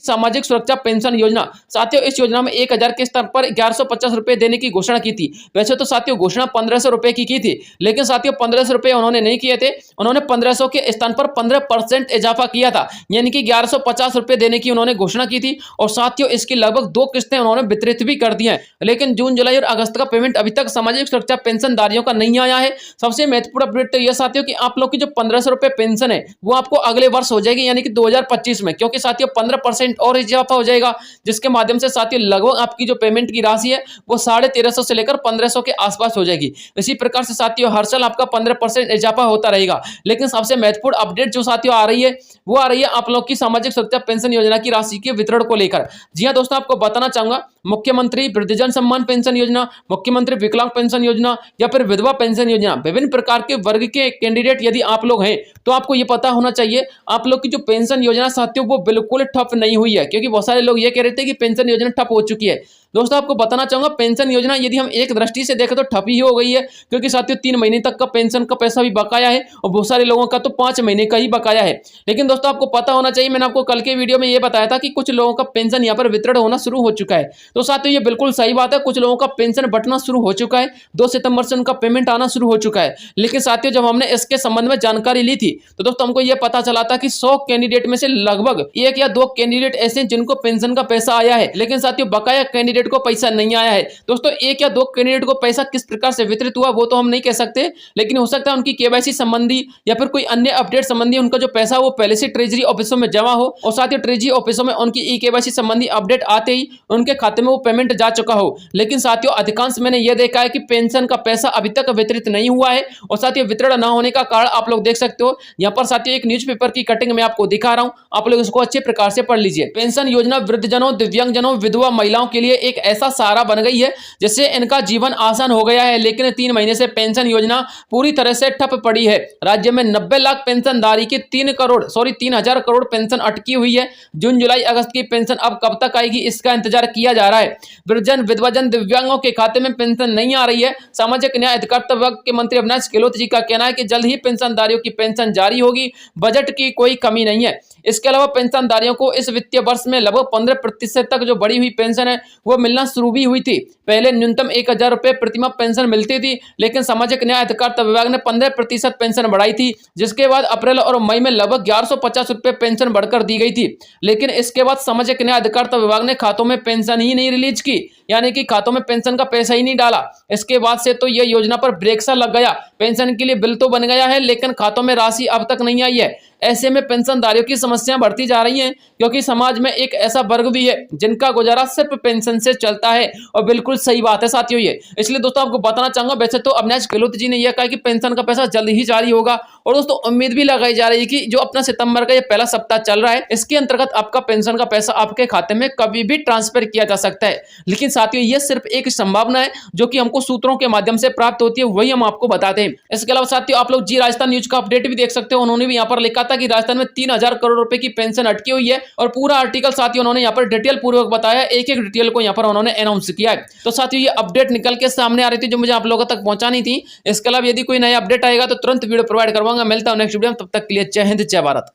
सामाजिक सुरक्षा पेंशन योजना। साथियों, इस योजना में 1000 के स्तर पर 1150 रुपए देने की घोषणा की थी। वैसे तो साथियों घोषणा 1500 रुपए की थी, लेकिन साथियों 1500 रुपए उन्होंने नहीं किए थे। उन्होंने 1500 के स्थान पर 15% इजाफा किया था, यानी कि 1150 रुपए देने की उन्होंने घोषणा की थी। और साथियों इसकी लगभग 2 किस्तें उन्होंने वितरित भी कर दी हैं, लेकिन जून, जुलाई और अगस्त का पेमेंट अभी तक सामाजिक सुरक्षा पेंशनधारियों का नहीं आया है। सबसे महत्वपूर्ण अपडेट तो यह साथियों कि आप लोग की जो 1500 रुपए पेंशन है वो आपको अगले वर्ष हो जाएगी, यानी कि 2025 में, क्योंकि साथियों 15% और इजाफा हो जाएगा, जिसके माध्यम से साथियों लगभग आपकी जो पेमेंट की राशि है वो 1350 से लेकर 1500 के आसपास हो जाएगी। इसी प्रकार से साथियों हर साल आपका 15% इजाफा होता रहेगा। लेकिन सबसे महत्वपूर्ण अपडेट जो साथियों आ रही है वो आ रही है आप लोग की सामाजिक सुरक्षा पेंशन योजना की राशि के वितरण को लेकर। जी हां दोस्तों, आपको बताना चाहूंगा, मुख्यमंत्री वृद्धजन सम्मान पेंशन योजना, मुख्यमंत्री विकलांग पेंशन योजना या फिर विधवा पेंशन योजना, विभिन्न प्रकार के वर्ग के कैंडिडेट यदि आप लोग हैं तो आपको ये पता होना चाहिए आप लोग की जो पेंशन योजना साथियों वो बिल्कुल ठप नहीं हुई है, क्योंकि बहुत सारे लोग ये कह रहे थे कि पेंशन योजना ठप हो चुकी है। दोस्तों आपको बताना चाहूंगा, पेंशन योजना यदि हम एक दृष्टि से देखें तो ठप ही हो गई है, क्योंकि साथियों 3 महीने तक का पेंशन का पैसा भी बकाया है और बहुत सारे लोगों का तो 5 महीने का ही बकाया है। लेकिन दोस्तों आपको पता होना चाहिए, मैंने आपको कल के वीडियो में ये बताया था कि कुछ लोगों का पेंशन यहाँ पर वितरण होना शुरू हो चुका है। तो साथियों ये बिल्कुल सही बात है, कुछ लोगों का पेंशन बंटना शुरू हो चुका है, 2 सितंबर से उनका पेमेंट आना शुरू हो चुका है। लेकिन साथियों जब हमने इसके संबंध में जानकारी ली थी तो दोस्तों हमको यह पता चला था कि 100 कैंडिडेट में से लगभग 1 या 2 कैंडिडेट ऐसे हैं जिनको पेंशन का पैसा आया है, लेकिन साथियों बकाया कैंडिडेट को पैसा नहीं आया है। दोस्तों 1 या 2 कैंडिडेट को पैसा किस प्रकार से वितरित हुआ वो तो हम नहीं कह सकते, लेकिन हो सकता है उनकी केवाईसी संबंधी या फिर कोई अन्य अपडेट संबंधी उनका जो पैसा वो पहले से ट्रेजरी ऑफिसों में जमा हो और साथ ही ट्रेजरी ऑफिसों में उनकी ई-केवाईसी संबंधी अपडेट आते ही उनके खाते में वो पेमेंट जा चुका हो। लेकिन साथियों अधिकांश मैंने ये देखा है कि पेंशन का पैसा अभी तक वितरित नहीं हुआ है और साथ ही वितरण न होने का कारण आप लोग देख सकते हो। यहाँ पर साथियों एक न्यूज़पेपर की कटिंग में आपको दिखा रहा हूँ, आप लोग इसको अच्छे प्रकार से पढ़ लीजिए। पेंशन योजना वृद्धजनों, दिव्यांगजनों, विधवा महिलाओं के लिए एक ऐसा सहारा बन गई है जिससे इनका जीवन आसान हो गया है, लेकिन 3 महीने से पेंशन योजना पूरी तरह से ठप पड़ी है। राज्य में 90 लाख पेंशनधारी की 3,000 करोड़ पेंशन अटकी हुई है। जून, जुलाई, अगस्त की पेंशन अब कब तक आएगी इसका इंतजार किया जा रहा है। वृद्धजन, विधवाजन, दिव्यांगों के खाते में पेंशन नहीं आ रही है। सामाजिक न्याय अधिकारिता विभाग के मंत्री अविनाश गहलोत जी का कहना है कि जल्द ही पेंशनधारियों की पेंशन जारी होगी, बजट की कोई कमी नहीं है। इसके अलावा पेंशनधारियों को इस वित्तीय वर्ष में लगभग 15% तक जो बढ़ी हुई पेंशन है वो मिलना शुरू भी हुई थी। पहले न्यूनतम 1000 रुपए प्रतिमाह पेंशन मिलती थी, लेकिन सामाजिक न्याय अधिकारिता विभाग ने 15% पेंशन बढ़ाई थी, जिसके बाद अप्रैल और मई में लगभग 1150 रुपए पेंशन बढ़कर दी गई थी। लेकिन इसके बाद सामाजिक न्याय अधिकारिता विभाग ने खातों में पेंशन ही नहीं रिलीज की, यानी कि खातों में पेंशन का पैसा ही नहीं डाला। इसके बाद से तो यह योजना पर ब्रेक सा लग गया। पेंशन के लिए बिल तो बन गया है, लेकिन खातों में राशि अब तक नहीं आई है। ऐसे में पेंशनधारियों की समस्याएं बढ़ती जा रही हैं, क्योंकि समाज में एक ऐसा वर्ग भी है जिनका गुजारा सिर्फ पेंशन से चलता है। और बिल्कुल सही बात है साथियों ये। इसलिए दोस्तों आपको बताना चाहूंगा, वैसे तो अविनाश गहलोत जी ने यह कहा कि पेंशन का पैसा जल्द ही जारी होगा और दोस्तों उम्मीद भी लगाई जा रही है कि जो अपना सितंबर का ये पहला सप्ताह चल रहा है इसके अंतर्गत आपका पेंशन का पैसा आपके खाते में कभी भी ट्रांसफर किया जा सकता है। लेकिन साथियों ये सिर्फ एक संभावना है जो कि हमको सूत्रों के माध्यम से प्राप्त होती है, वही हम आपको बताते हैं। इसके अलावा साथियों आप लोग जी राजस्थान न्यूज का अपडेट भी देख सकते हो। उन्होंने भी यहाँ पर लिखा था कि राजस्थान में 3000 करोड़ रुपए की पेंशन अटकी हुई है और पूरा आर्टिकल साथियों उन्होंने यहाँ पर डिटेल पूर्वक बताया, एक एक डिटेल को यहाँ पर उन्होंने अनाउंस किया है। तो साथियों ये अपडेट निकल के सामने आ रही थी जो मुझे आप लोगों तक पहुंचानी थी। इसके अलावा यदि कोई नया अपडेट आएगा तो तुरंत वीडियो प्रोवाइड करवाऊंगा। मिलता हूं नेक्स्ट वीडियो में, तब तक के लिए जय हिंद, जय भारत।